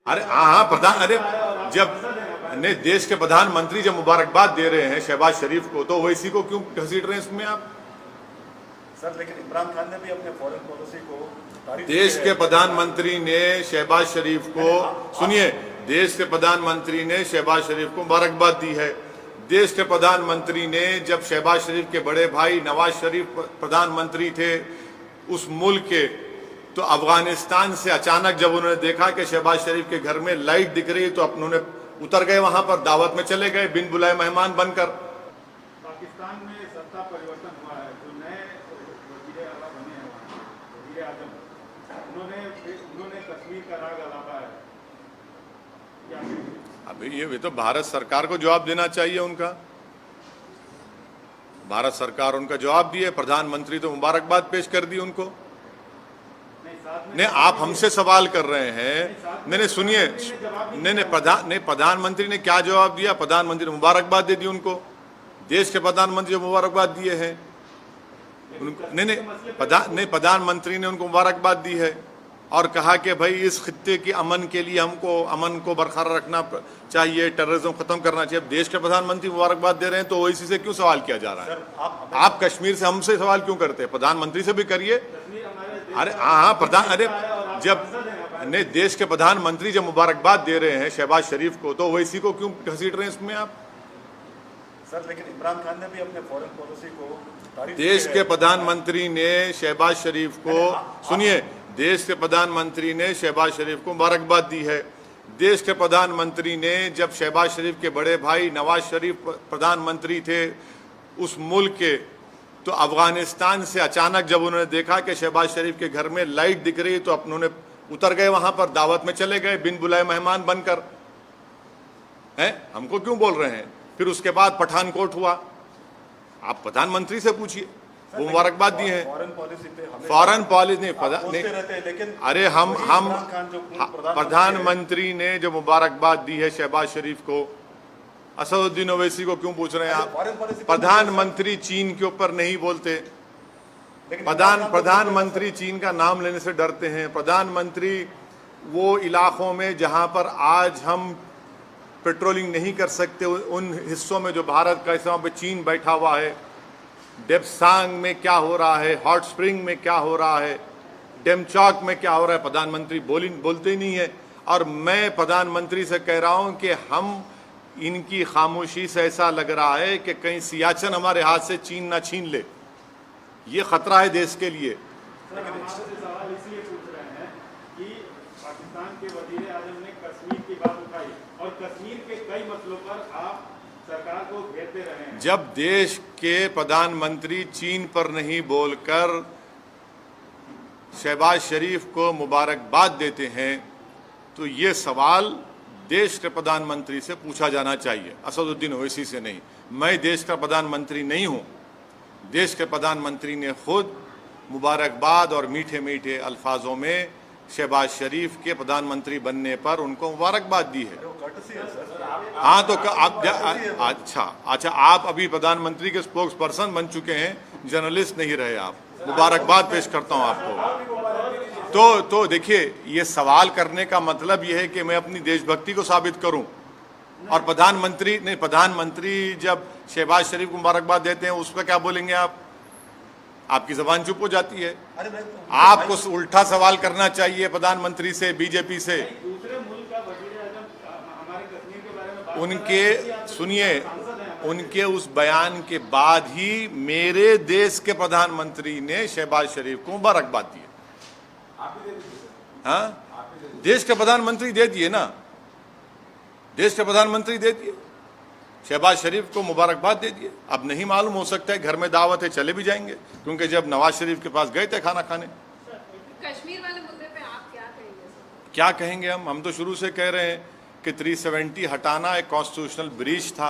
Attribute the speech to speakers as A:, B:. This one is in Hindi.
A: अरे हाँ प्रधान, अरे जब ने देश के प्रधानमंत्री जब मुबारकबाद दे रहे हैं शहबाज शरीफ को, तो ओवैसी को क्यों घसीट रहे हैं इसमें आप?
B: सर लेकिन इमरान खान ने भी अपने फॉरेन पॉलिसी को
A: देश के प्रधानमंत्री ने शहबाज शरीफ को, सुनिए, देश के प्रधानमंत्री ने शहबाज शरीफ को मुबारकबाद दी है। देश के प्रधानमंत्री ने, जब शहबाज शरीफ के बड़े भाई नवाज शरीफ प्रधानमंत्री थे उस मुल्क के, तो अफगानिस्तान से अचानक जब उन्होंने देखा कि शहबाज शरीफ के घर में लाइट दिख रही है, तो उन्होंने उतर गए, वहां पर दावत में चले गए बिन बुलाए मेहमान बनकर।
C: पाकिस्तान में सत्ता परिवर्तन हुआ है, जो नए वज़ीर आला बने हैं वज़ीर आज़म, उन्होंने कश्मीर का राग अलापा है।
A: अभी ये तो भारत सरकार को जवाब देना चाहिए उनका। भारत सरकार उनका जवाब दिए, प्रधानमंत्री तो मुबारकबाद पेश कर दी उनको। नहीं, आप हमसे सवाल कर रहे हैं। नहीं सुनिए, नहीं प्रधानमंत्री ने क्या जवाब दिया? प्रधानमंत्री ने मुबारकबाद दे दी उनको। देश के प्रधानमंत्री जो मुबारकबाद दिए हैं, नहीं प्रधानमंत्री ने उनको मुबारकबाद दी है और कहा कि भाई इस खित्ते के अमन के लिए हमको अमन को बरकरार रखना चाहिए, टेररिज्म खत्म करना चाहिए। अब देश के प्रधानमंत्री मुबारकबाद दे रहे हैं, तो ओवैसी से क्यों सवाल किया जा रहा है? आप कश्मीर से हमसे सवाल क्यों करते हैं? प्रधानमंत्री से भी करिए। अरे हाँ प्रधान, अरे जब ने देश के प्रधानमंत्री जब मुबारकबाद दे रहे हैं शहबाज शरीफ को, तो ओवैसी को क्यों घसीट रहे हैं इसमें आप?
B: सर लेकिन इमरान खान ने भी अपने फॉरेन पॉलिसी को
A: देश के प्रधानमंत्री ने शहबाज शरीफ को, सुनिए, देश के प्रधानमंत्री ने शहबाज शरीफ को मुबारकबाद दी है। देश के प्रधानमंत्री ने, जब शहबाज शरीफ के बड़े भाई नवाज शरीफ प्रधानमंत्री थे उस मुल्क के, तो अफगानिस्तान से अचानक जब उन्होंने देखा कि शहबाज शरीफ के घर में लाइट दिख रही है, तो उन्होंने उतर गए, वहां पर दावत में चले गए बिन बुलाए मेहमान बनकर। हैं, हमको क्यों बोल रहे हैं? फिर उसके बाद पठानकोट हुआ, आप प्रधानमंत्री से पूछिए, वो मुबारकबाद दिए हैं। फॉरेन पॉलिसी नहीं,
B: लेकिन
A: अरे हम प्रधानमंत्री ने जो मुबारकबाद दी है शहबाज शरीफ को, असदुद्दीन ओवैसी को क्यों पूछ रहे हैं आप? प्रधानमंत्री चीन के ऊपर नहीं बोलते। प्रधानमंत्री चीन का नाम लेने से डरते हैं। प्रधानमंत्री वो इलाकों में जहां पर आज हम पेट्रोलिंग नहीं कर सकते, उन हिस्सों में जो भारत का हिस्सा पे चीन बैठा हुआ है, डेप्सांग में क्या हो रहा है, हॉट स्प्रिंग में क्या हो रहा है, डेमचौक में क्या हो रहा है, प्रधानमंत्री बोलते ही नहीं है। और मैं प्रधानमंत्री से कह रहा हूं कि हम इनकी खामोशी से ऐसा लग रहा है कि कहीं सियाचिन हमारे हाथ से चीन ना छीन ले। ये खतरा है देश के लिए।
C: सवाल इसलिए पूछ रहे हैं कि पाकिस्तान के वज़ीर आज़म ने कश्मीर की बात उठाई और कश्मीर के कई मसलों पर आप सरकार को घेरते रहे हैं।
A: जब देश के प्रधानमंत्री चीन पर नहीं बोलकर शहबाज शरीफ को मुबारकबाद देते हैं, तो ये सवाल देश के प्रधानमंत्री से पूछा जाना चाहिए, असदुद्दीन ओवैसी से नहीं। मैं देश का प्रधानमंत्री नहीं हूं। देश के प्रधानमंत्री ने खुद मुबारकबाद और मीठे मीठे अल्फाजों में शहबाज शरीफ के प्रधानमंत्री बनने पर उनको मुबारकबाद दी है। हाँ, तो आप अच्छा आप अभी प्रधानमंत्री के स्पोक्स पर्सन बन चुके हैं, जर्नलिस्ट नहीं रहे आप। मुबारकबाद पेश करता हूं आपको। तो देखिए, ये सवाल करने का मतलब ये है कि मैं अपनी देशभक्ति को साबित करूं। और प्रधानमंत्री जब शहबाज शरीफ को मुबारकबाद देते हैं, उस पर क्या बोलेंगे आप? आपकी जबान चुप हो जाती है। आपको उल्टा सवाल करना चाहिए प्रधानमंत्री से, बीजेपी से।
C: दूसरे मुल्क का वज़ीर आज़म हमारे कश्मीर के बारे में बात
A: उनके सुनिए, उनके उस बयान के बाद ही मेरे देश के प्रधानमंत्री ने शहबाज शरीफ को मुबारकबाद दी। हाँ, देश के प्रधानमंत्री दे दिए ना, देश के प्रधानमंत्री दे दिए, शहबाज शरीफ को मुबारकबाद दे दिए। अब नहीं मालूम, हो सकता है घर में दावत है, चले भी जाएंगे, क्योंकि जब नवाज शरीफ के पास गए थे खाना खाने।
D: कश्मीर वाले मुद्दे पे आप क्या कहेंगे?
A: क्या कहेंगे हम तो शुरू से कह रहे हैं कि 370 हटाना एक कॉन्स्टिट्यूशनल ब्रीच था।